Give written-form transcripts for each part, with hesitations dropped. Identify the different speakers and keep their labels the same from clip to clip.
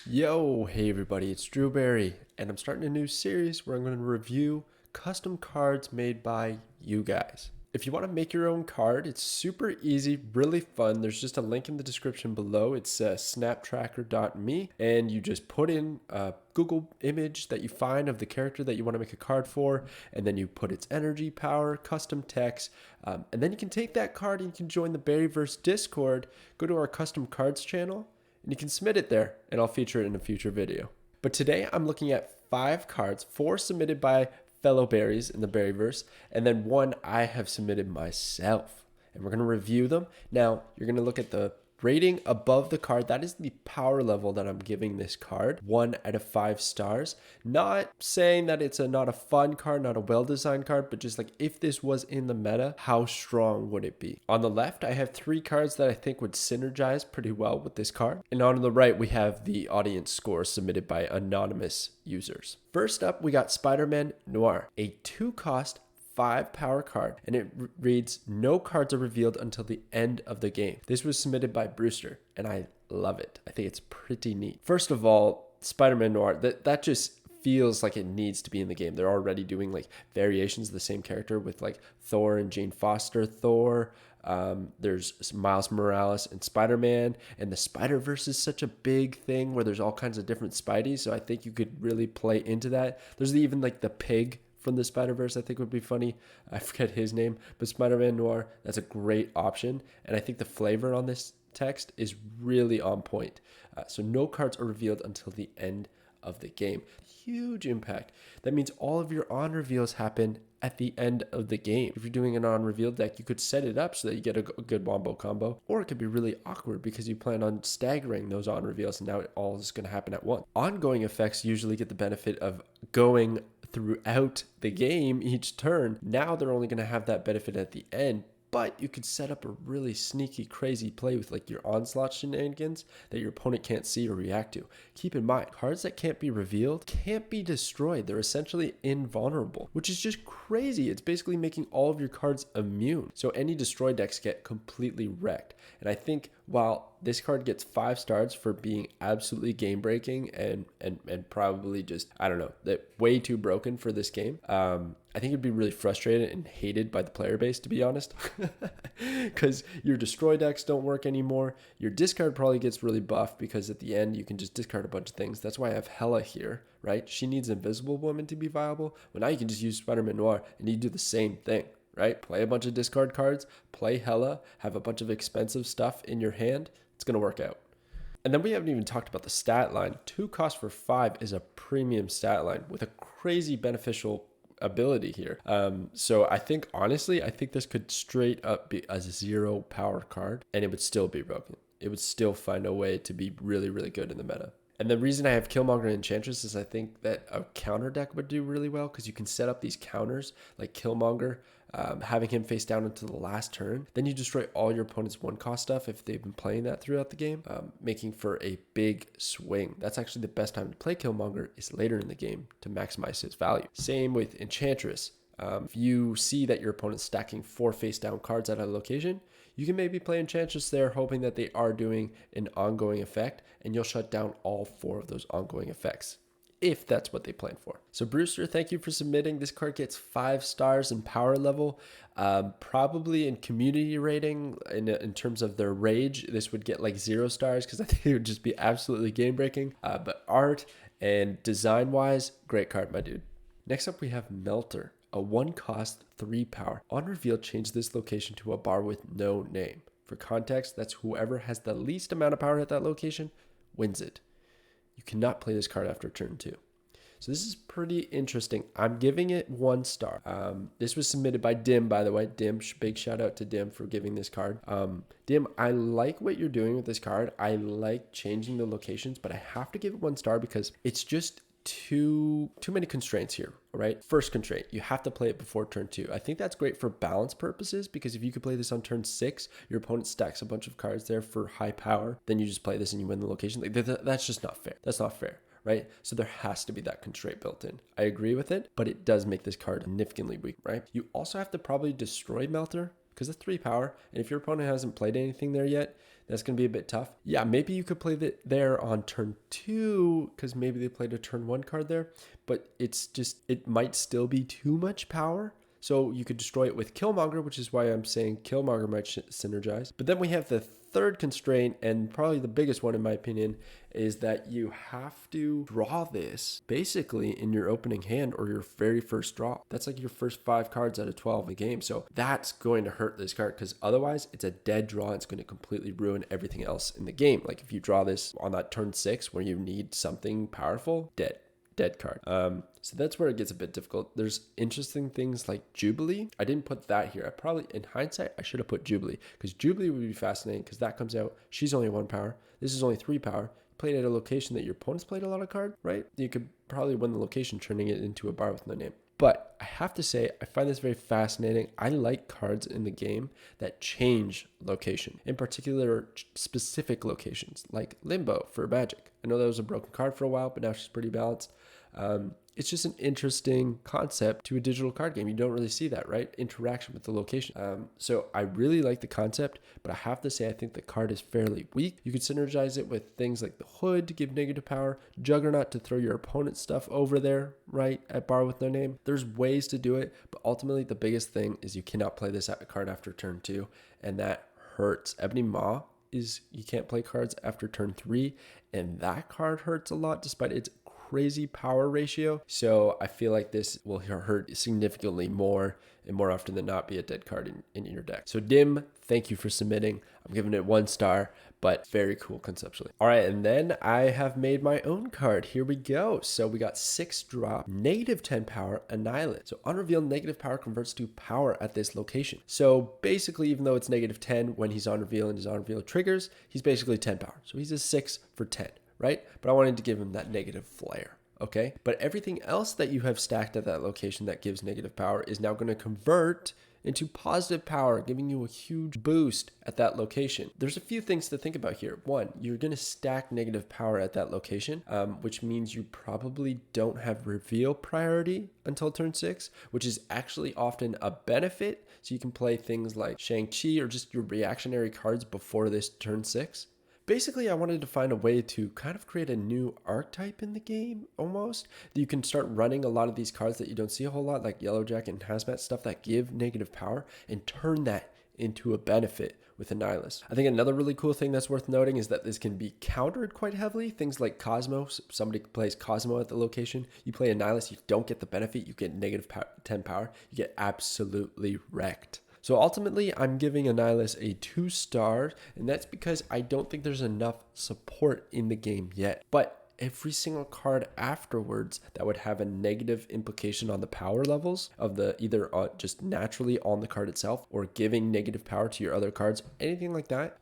Speaker 1: Yo, hey everybody, it's Drewberry, and I'm starting a new series where I'm going to review custom cards made by you guys. If you want to make your own card, it's super easy, really fun. There's just a link in the description below. It's snaptracker.me, and you just put in a Google image that you find of the character that you want to make a card for, and then you put its energy, power, custom text, and then you can take that card and you can join the Berryverse Discord, go to our custom cards channel, and you can submit it there, and I'll feature it in a future video. But today I'm looking at 5 cards, 4 submitted by fellow berries in the Berryverse, and then 1 I have submitted myself. And we're going to review them. Now, you're going to look at the rating above the card. That is the power level that I'm giving this card. 1 out of 5 stars. Not saying that it's not a fun card, not a well-designed card, but just like if this was in the meta, how strong would it be? On the left, I have 3 cards that I think would synergize pretty well with this card. And on the right, we have the audience score submitted by anonymous users. First up, we got Spider-Man Noir, a 2-cost 5 power card, and it reads, no cards are revealed until the end of the game. This was submitted by Brewster, and I love it. I think it's pretty neat. First of all, Spider-Man Noir, that just feels like it needs to be in the game. They're already doing like variations of the same character with like Thor and Jane Foster Thor. There's Miles Morales and Spider-Man, and the Spider-Verse is such a big thing where there's all kinds of different Spideys, so I think you could really play into that. There's even like the pig from the Spider-Verse I think would be funny. I forget his name, but Spider-Man Noir, that's a great option. And I think the flavor on this text is really on point. So no cards are revealed until the end of the game. Huge impact. That means all of your on reveals happen at the end of the game. If you're doing an on reveal deck, you could set it up so that you get a good wombo combo, or it could be really awkward because you plan on staggering those on reveals and now it all is going to happen at once. Ongoing effects usually get the benefit of going throughout the game each turn. Now they're only going to have that benefit at the end, but you could set up a really sneaky, crazy play with like your onslaught shenanigans that your opponent can't see or react to. Keep in mind, cards that can't be revealed can't be destroyed. They're essentially invulnerable, which is just crazy. It's basically making all of your cards immune. So any destroy decks get completely wrecked. And I think while this card gets 5 stars for being absolutely game breaking and probably just, I don't know, that way too broken for this game, I think it'd be really frustrated and hated by the player base, to be honest, because your destroy decks don't work anymore. Your discard probably gets really buffed because at the end you can just discard a bunch of things. That's why I have Hela here, right? She needs Invisible Woman to be viable. But now you can just use Spider-Man Noir and you do the same thing, right? Play a bunch of discard cards, play Hela, have a bunch of expensive stuff in your hand. It's going to work out. And then we haven't even talked about the stat line. 2 cost for 5 is a premium stat line with a crazy beneficial ability here. So I think, honestly, I think this could straight up be a 0 power card and it would still be broken. It would still find a way to be really, really good in the meta. And the reason I have Killmonger and Enchantress is I think that a counter deck would do really well because you can set up these counters like Killmonger, having him face down until the last turn. Then you destroy all your opponent's 1-cost stuff if they've been playing that throughout the game, making for a big swing. That's actually the best time to play Killmonger is later in the game to maximize his value. Same with Enchantress. If you see that your opponent's stacking 4 face down cards at a location, you can maybe play Enchantress there hoping that they are doing an ongoing effect and you'll shut down all 4 of those ongoing effects if that's what they plan for. So Brewster, thank you for submitting. This card gets 5 stars in power level. Probably in community rating, in terms of their rage, this would get like 0 stars because I think it would just be absolutely game breaking. But art and design wise, great card, my dude. Next up we have Melter, a 1-cost 3 power. On reveal, change this location to a bar with no name. For context, that's whoever has the least amount of power at that location wins it. You cannot play this card after turn 2. So this is pretty interesting. I'm giving it 1 star. This was submitted by Dim, by the way. Dim, big shout out to Dim for giving this card. Dim, I like what you're doing with this card. I like changing the locations, but I have to give it 1 star because it's just too many constraints here. All right. First constraint, you have to play it before turn 2. I think that's great for balance purposes because if you could play this on turn 6, your opponent stacks a bunch of cards there for high power, then you just play this and you win the location. Like, that's just not fair. That's not fair, right? So there has to be that constraint built in. I agree with it, but it does make this card significantly weak, right? You also have to probably destroy Melter because it's 3 power, and if your opponent hasn't played anything there yet, That's going to be a bit tough. Yeah, maybe you could play that there on turn 2 because maybe they played a turn 1 card there, but it might still be too much power. So you could destroy it with Killmonger, which is why I'm saying Killmonger might synergize. But then we have the third constraint, and probably the biggest one in my opinion, is that you have to draw this basically in your opening hand or your very first draw. That's like your first 5 cards out of 12 in the game. So that's going to hurt this card because otherwise it's a dead draw. It's going to completely ruin everything else in the game. Like if you draw this on that turn 6 where you need something powerful, dead card. So that's where it gets a bit difficult. There's interesting things like Jubilee. I didn't put that here. In hindsight, I should have put Jubilee because Jubilee would be fascinating because that comes out. She's only 1 power. This is only 3 power. Played at a location that your opponent's played a lot of cards, right? You could probably win the location turning it into a bar with no name. But I have to say, I find this very fascinating. I like cards in the game that change location, in particular specific locations like Limbo for Magic. I know that was a broken card for a while, but now she's pretty balanced. It's just an interesting concept to a digital card game. You don't really see that, right? Interaction with the location. So I really like the concept, but I have to say I think the card is fairly weak. You could synergize it with things like the Hood to give negative power, Juggernaut to throw your opponent's stuff over there, right? At bar with no name. There's ways to do it, but ultimately the biggest thing is you cannot play this card after turn 2, and that hurts. Ebony Maw is you can't play cards after turn 3, and that card hurts a lot despite its crazy power ratio. So I feel like this will hurt significantly more and more often than not be a dead card in your deck. So Dim, thank you for submitting. I'm giving it 1 star, but very cool conceptually. All right, and then I have made my own card. Here we go. So we got 6 drop, negative 10 power, Annihilate. So on reveal, negative power converts to power at this location. So basically, even though it's negative 10 when he's on reveal and his on reveal triggers, he's basically 10 power. So he's a 6 for 10. Right? But I wanted to give him that negative flair. Okay. But everything else that you have stacked at that location that gives negative power is now going to convert into positive power, giving you a huge boost at that location. There's a few things to think about here. 1, you're going to stack negative power at that location, which means you probably don't have reveal priority until turn 6, which is actually often a benefit. So you can play things like Shang-Chi or just your reactionary cards before this turn 6. Basically, I wanted to find a way to kind of create a new archetype in the game, almost. That you can start running a lot of these cards that you don't see a whole lot, like Yellow Jacket and Hazmat stuff that give negative power, and turn that into a benefit with a Nihilus. I think another really cool thing that's worth noting is that this can be countered quite heavily. Things like Cosmo, somebody plays Cosmo at the location, you play a Nihilus, you don't get the benefit, you get negative 10 power, you get absolutely wrecked. So ultimately, I'm giving Nihilus a 2 star, and that's because I don't think there's enough support in the game yet. But every single card afterwards that would have a negative implication on the power levels of the either just naturally on the card itself or giving negative power to your other cards, anything like that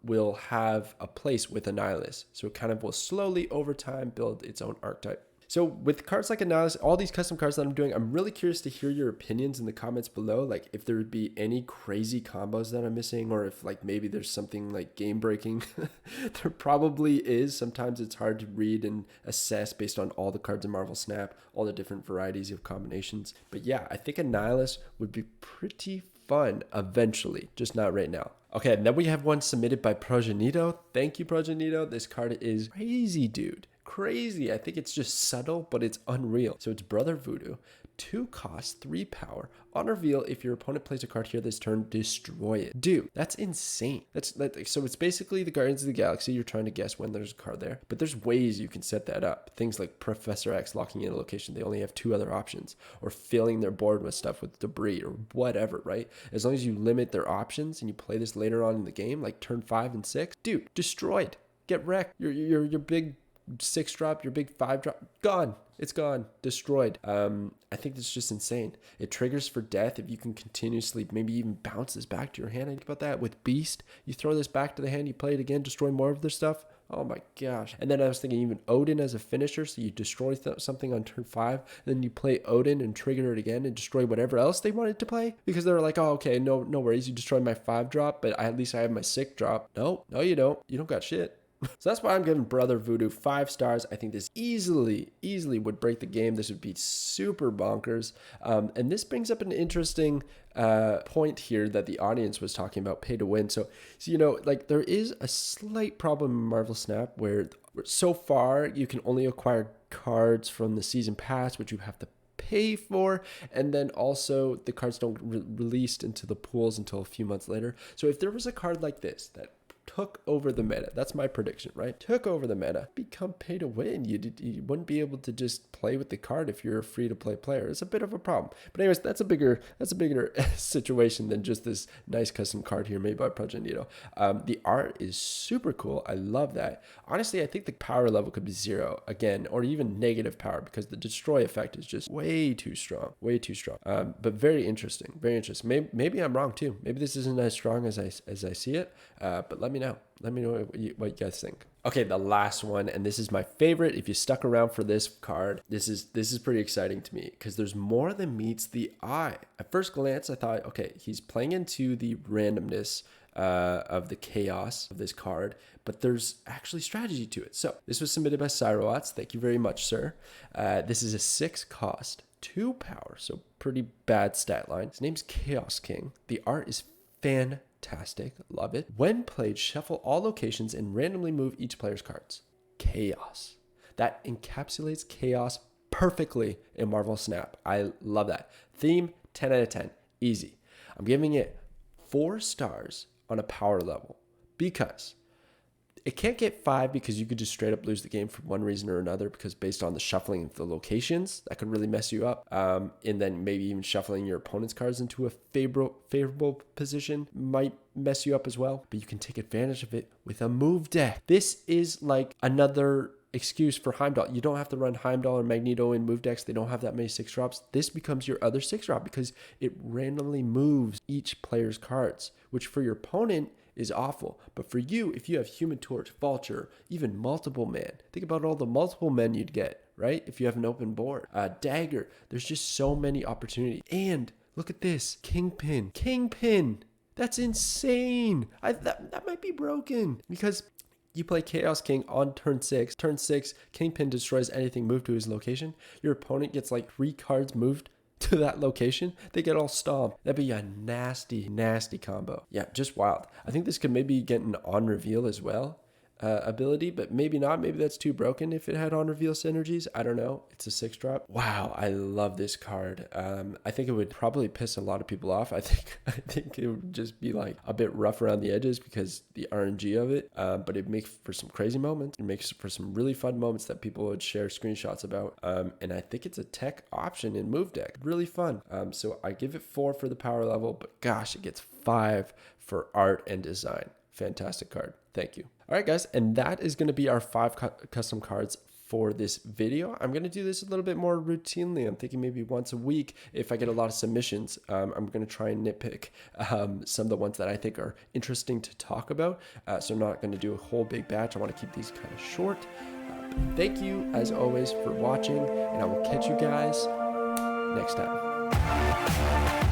Speaker 1: will have a place with Nihilus. So it kind of will slowly over time build its own archetype. So with cards like Nihilus, all these custom cards that I'm doing, I'm really curious to hear your opinions in the comments below. Like if there would be any crazy combos that I'm missing, or if like maybe there's something like game breaking. There probably is. Sometimes it's hard to read and assess based on all the cards in Marvel Snap, all the different varieties of combinations. But yeah, I think Nihilus would be pretty fun eventually, just not right now. Okay, and then we have one submitted by Progenito. Thank you, Progenito. This card is crazy, dude. Crazy. I think it's just subtle, but it's unreal. So it's Brother Voodoo, 2 cost, 3 power. On reveal, if your opponent plays a card here this turn, destroy it. Dude, that's insane. So it's basically the Guardians of the Galaxy. You're trying to guess when there's a card there, but there's ways you can set that up. Things like Professor X locking in a location. They only have 2 other options, or filling their board with stuff with debris or whatever, right? As long as you limit their options and you play this later on in the game, like turn 5 and 6, dude, destroyed. Get wrecked. Your big 6 drop, your big 5 drop, gone. It's gone, destroyed. I think that's just insane. It triggers for death if you can continuously maybe even bounce this back to your hand. Think about that with Beast. You throw this back to the hand, you play it again, destroy more of their stuff. Oh my gosh. And then I was thinking even Odin as a finisher. So you destroy something on turn 5, then you play Odin and trigger it again and destroy whatever else they wanted to play. Because they were like, oh, okay, no worries. You destroy my 5 drop, but at least I have my 6 drop. No, you don't. You don't got shit. So that's why I'm giving Brother Voodoo 5 stars. I think this easily would break the game. This would be super bonkers. And this brings up an interesting point here that the audience was talking about, pay to win. So like there is a slight problem in Marvel Snap where so far you can only acquire cards from the season pass, which you have to pay for, and then also the cards don't released into the pools until a few months later. So if there was a card like this that took over the meta, that's my prediction, right? Took over the meta, become pay to win. You wouldn't be able to just play with the card if you're a free to play player. It's a bit of a problem. But anyways, that's a bigger situation than just this nice custom card here made by Project Nito. The art is super cool. I love that. Honestly, I think the power level could be 0 again, or even negative power, because the destroy effect is just way too strong, but very interesting, very interesting. Maybe I'm wrong too. Maybe this isn't as strong as I see it, but let me know what you guys think. Okay, the last one, and this is my favorite. If you stuck around for this card, this is pretty exciting to me because there's more than meets the eye. At first glance, I thought, okay, he's playing into the randomness of the chaos of this card, but there's actually strategy to it. So this was submitted by Cyrowatts. Thank you very much, sir. This is a 6 cost, 2 power, so pretty bad stat line. His name's Chaos King. The art is fantastic. Love it. When played, shuffle all locations and randomly move each player's cards. Chaos. That encapsulates chaos perfectly in Marvel Snap. I love that. Theme, 10 out of 10. Easy. I'm giving it 4 stars on a power level because it can't get 5 because you could just straight up lose the game for one reason or another, because based on the shuffling of the locations, that could really mess you up. And then maybe even shuffling your opponent's cards into a favorable position might mess you up as well. But you can take advantage of it with a move deck. This is like another excuse for Heimdall. You don't have to run Heimdall or Magneto in move decks. They don't have that many 6-drops. This becomes your other 6-drop because it randomly moves each player's cards, which for your opponent is awful. But for you, if you have Human Torch, Vulture, even multiple man, think about all the multiple men you'd get, right? If you have an open board. Dagger, there's just so many opportunities. And look at this, Kingpin. That's insane. That might be broken because you play Chaos King on turn 6. Turn 6, Kingpin destroys anything moved to his location. Your opponent gets like 3 cards moved to that location. They get all stomped. That'd be a nasty combo. Yeah, just wild. I think this could maybe get an on reveal as well ability, but maybe not. Maybe that's too broken if it had on reveal synergies. I don't know. It's a 6-drop. Wow, I love this card. I think it would probably piss a lot of people off. I think it would just be like a bit rough around the edges because the RNG of it, but it makes for some crazy moments. It makes for some really fun moments that people would share screenshots about. And I think it's a tech option in move deck. Really fun. So I give it 4 for the power level, but gosh, it gets 5 for art and design. Fantastic card. Thank you. All right, guys, and that is going to be our 5 custom cards for this video. I'm going to do this a little bit more routinely. I'm thinking maybe once a week if I get a lot of submissions. I'm going to try and nitpick some of the ones that I think are interesting to talk about. So I'm not going to do a whole big batch. I want to keep these kind of short. Thank you, as always, for watching, and I will catch you guys next time.